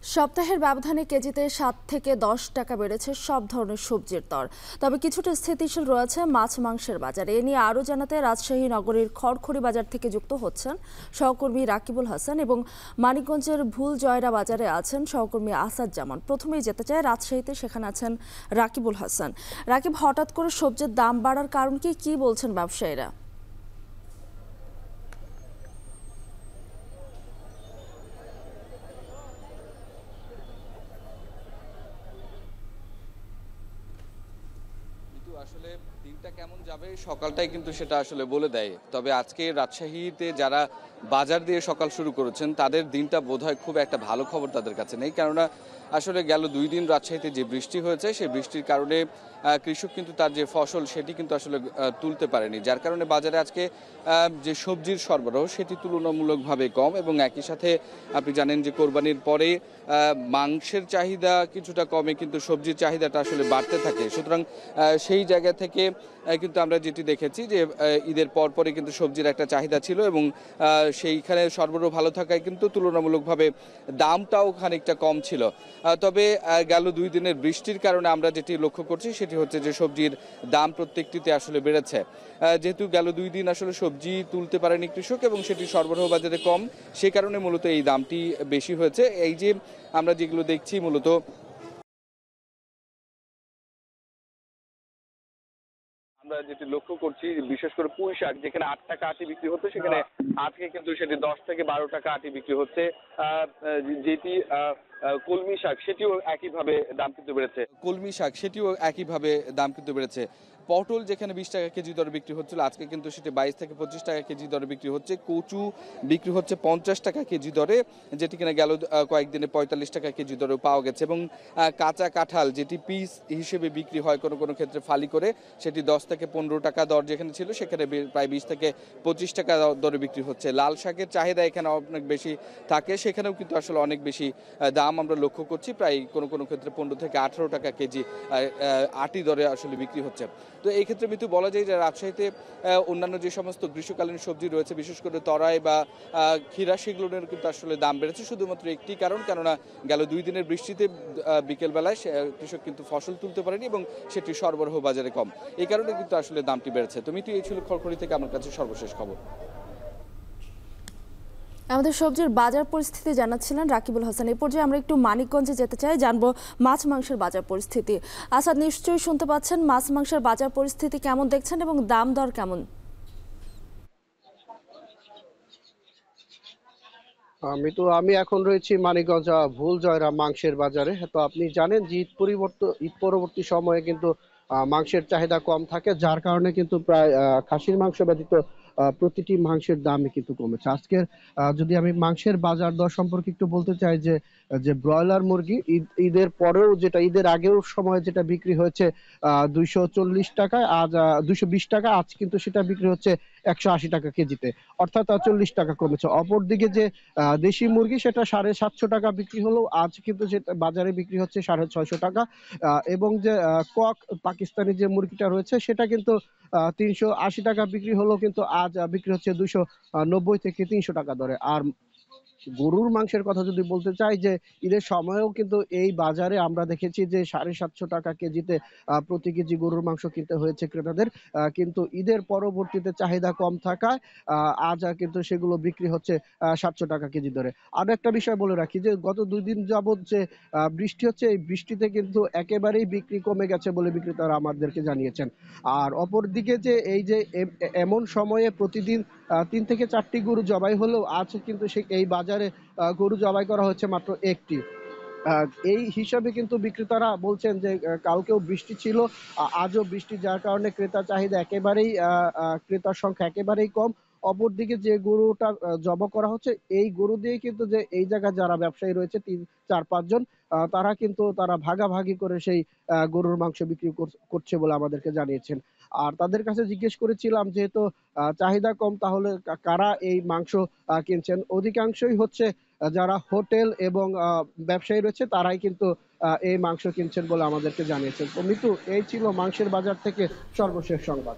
সপ্তাহের ব্যবধানে কেজিতে 7 থেকে 10 টাকা বেড়েছে সব ধরনের সবজির দর। তবে কিছুটা স্থিতিশীল রয়েছে মাছ মাংসের বাজারে। এ নিয়ে আরও জানাতে রাজশাহী নগরীর খড়খড়ি বাজার থেকে যুক্ত হচ্ছেন সহকর্মী রাকিবুল হাসান এবং মানিকগঞ্জের ভুল জয়রা বাজারে আছেন সহকর্মী আসাদ জামান। প্রথমেই যেতে চায় রাজশাহীতে, সেখানে আছেন রাকিবুল হাসান। রাকিব, হঠাৎ করে সবজির দাম বাড়ার কারণ কি বলছেন ব্যবসায়ীরা? আসলে দিনটা কেমন যাবে সকালটাই কিন্তু সেটা আসলে বলে দেয়। তবে আজকে রাজশাহীতে যারা বাজার দিয়ে সকাল শুরু করেছেন তাদের দিনটা বোধহয় খুব একটা ভালো খবর তাদের কাছে নেই, কেননা আসলে গেল 2 দিন রাজশাহীতে যে বৃষ্টি হয়েছে সেই বৃষ্টির কারণে কৃষক কিন্তু তার যে ফসল সেটি কিন্তু আসলে তুলতে পারেনি, যার কারণে বাজারে আজকে যে সবজির সরবরাহ সেটি তুলনামূলকভাবে কম। এবং একই সাথে আপনি জানেন যে কোরবানির পরে মাংসের চাহিদা কিছুটা কমে, কিন্তু সবজির চাহিদাটা আসলে বাড়তে থাকে। সুতরাং সেই জায়গা থেকে কিন্তু আমরা যেটি দেখেছি যে ঈদের পরপরই কিন্তু সবজির একটা চাহিদা ছিল এবং সেইখানে সরবরাহ ভালো থাকায় কিন্তু তুলনামূলকভাবে দামটাও খানিকটা কম ছিল। তবে গেল 2 দিনের বৃষ্টির কারণে আমরা যেটি লক্ষ্য করছি সেটি হচ্ছে যে সবজির দাম প্রত্যেকটিতে আসলে বেড়েছে। যেহেতু গেল 2 দিন আসলে সবজি তুলতে পারেনি কৃষক এবং সেটি সরবরাহ বাজারে কম, সে কারণে মূলত এই দামটি বেশি হয়েছে। এই যে আমরা যেগুলো দেখছি মূলত আমরা যেটি লক্ষ্য করছি, বিশেষ করে পুঁই শাক যেখানে 8 টাকা আটি বিক্রি হতো সেখানে আজকে কিন্তু সেটি 10 থেকে 12 টাকা আটি বিক্রি হচ্ছে। যেটি কলমি শাক সেটিও একইভাবে দাম কিন্তু বেড়েছে। পটল যেখানে 20 টাকা কেজি দরে বিক্রি হচ্ছিল আজকে কিন্তু সেটি 22 থেকে 25 টাকা কেজি দরে বিক্রি হচ্ছে। কচু বিক্রি হচ্ছে 50 টাকা কেজি দরে, যেটি কিনা গেল কয়েকদিনে 45 টাকা কেজি দরে পাওয়া গেছে। এবং কাঁচা কাঁঠাল যেটি পিস হিসেবে বিক্রি হয় কোনো কোনো ক্ষেত্রে ফালি করে, সেটি 10 থেকে 15 টাকা দর যেখানে ছিল সেখানে প্রায় 20 থেকে 25 টাকা দরে বিক্রি হচ্ছে। লাল শাকের চাহিদা এখানে অনেক বেশি থাকে, সেখানেও কিন্তু আসলে অনেক বেশি দাম আমরা লক্ষ্য করছি। প্রায় কোনো কোনো ক্ষেত্রে 15 থেকে 18 টাকা কেজি আটি দরে আসলে বিক্রি হচ্ছে। তো এই ক্ষেত্রে কিন্তু বলা যায় যে রাজশাহীতে অন্যান্য যে সমস্ত গ্রীষ্মকালীন সবজি রয়েছে, বিশেষ করে তরাই বা ক্ষীরা, সেগুলোর কিন্তু আসলে দাম বেড়েছে শুধুমাত্র একটি কারণ, কেননা গেল 2 দিনের বৃষ্টিতে বিকেলবেলায় কৃষক কিন্তু ফসল তুলতে পারেনি এবং সেটি সরবরাহ বাজারে কম, এই কারণে কিন্তু আসলে দামটি বেড়েছে। তো এই ছিল খড়খড়ি থেকে আমার কাছে সর্বশেষ খবর। আমাদের সবজির বাজার পরিস্থিতি জানাচ্ছিলেন রাকিবুল হাসান। এই পর্যায়ে আমরা একটু মানিকগঞ্জে যেতে চাই, জানবো মাছ মাংসের বাজার পরিস্থিতি। আসাদ, নিশ্চয়ই শুনতে পাচ্ছেন, মাছ মাংসের বাজার পরিস্থিতি কেমন দেখছেন এবং দাম দর কেমন? আমি এখন রয়েছি মানিকগঞ্জ ভুল জয়রা মাংসের বাজারে। তো আপনি জানেন যে ঈদ পরবর্তী সময়ে কিন্তু মাংসের চাহিদা কম থাকে, যার কারণে কিন্তু প্রায় খাসির মাংস ব্যতীত প্রতিটি মাংসের দামই কিন্তু কমেছে। আজকের যদি আমি মাংসের বাজার দর সম্পর্কে একটু বলতে চাই, যে যে ব্রয়লার মুরগি ঈদের পরেও, যেটা ঈদের আগেও সময় যেটা বিক্রি হয়েছে 240 টাকায়, আজ 220 টাকা, আজ কিন্তু সেটা বিক্রি হচ্ছে 180 টাকা কেজিতে, অর্থাৎ 40 টাকা কমেছে। অপরদিকে যে দেশি মুরগি সেটা 750 টাকা বিক্রি হলেও আজ কিন্তু সেটা বাজারে বিক্রি হচ্ছে 650 টাকা। এবং যে কক পাকিস্তানি যে মুরগিটা রয়েছে সেটা কিন্তু 380 টাকা বিক্রি হলেও কিন্তু আজ বিক্রি হচ্ছে 290 থেকে 300 টাকা দরে। আর গরুর মাংসের কথা যদি বলতে চাই, যে ঈদের সময়েও কিন্তু এই বাজারে আমরা দেখেছি যে 750 টাকা কেজিতে প্রতি কেজি গরুর মাংস কিনতে হয়েছে ক্রেতাদের। কিন্তু ঈদের পরবর্তীতে চাহিদা কম থাকায় আজ কিন্তু সেগুলো বিক্রি হচ্ছে 700 টাকা কেজি দরে। আরো একটা বিষয় বলে রাখি, যে গত 2 দিন যাবত যে বৃষ্টি হচ্ছে, এই বৃষ্টিতে কিন্তু একেবারেই বিক্রি কমে গেছে বলে বিক্রেতারা আমাদেরকে জানিয়েছেন। আর অপরদিকে যে এই যে এমন সময়ে প্রতিদিন 3 থেকে 4টি গরু জবাই হলেও আজ কিন্তু এই বাজারে গরু জবাই করা হচ্ছে মাত্র একটি। এই হিসাবে কিন্তু বিক্রেতারা বলছেন যে কালকেও বৃষ্টি ছিল, আজও বৃষ্টি, যার কারণে ক্রেতা চাহিদা একেবারেই ক্রেতার সংখ্যা একেবারেই কম। অপরদিকে যে গরুটা জবাই করা হচ্ছে, এই গরু দিয়ে কিন্তু যে এই জায়গায় যারা ব্যবসায়ী রয়েছে 3-4-5 জন, তারা ভাগাভাগি করে সেই গরুর মাংস বিক্রি করছে বলে আমাদেরকে জানিয়েছেন। আর তাদের কাছে জিজ্ঞেস করেছিলাম, যেহেতু চাহিদা কম, তাহলে কারা এই মাংস কিনছেন? অধিকাংশই হচ্ছে যারা হোটেল এবং ব্যবসায়ী রয়েছে, তারাই কিন্তু এই মাংস কিনছেন বলে আমাদেরকে জানিয়েছেন। তো মিতু, এই ছিল মাংসের বাজার থেকে সর্বশেষ সংবাদ।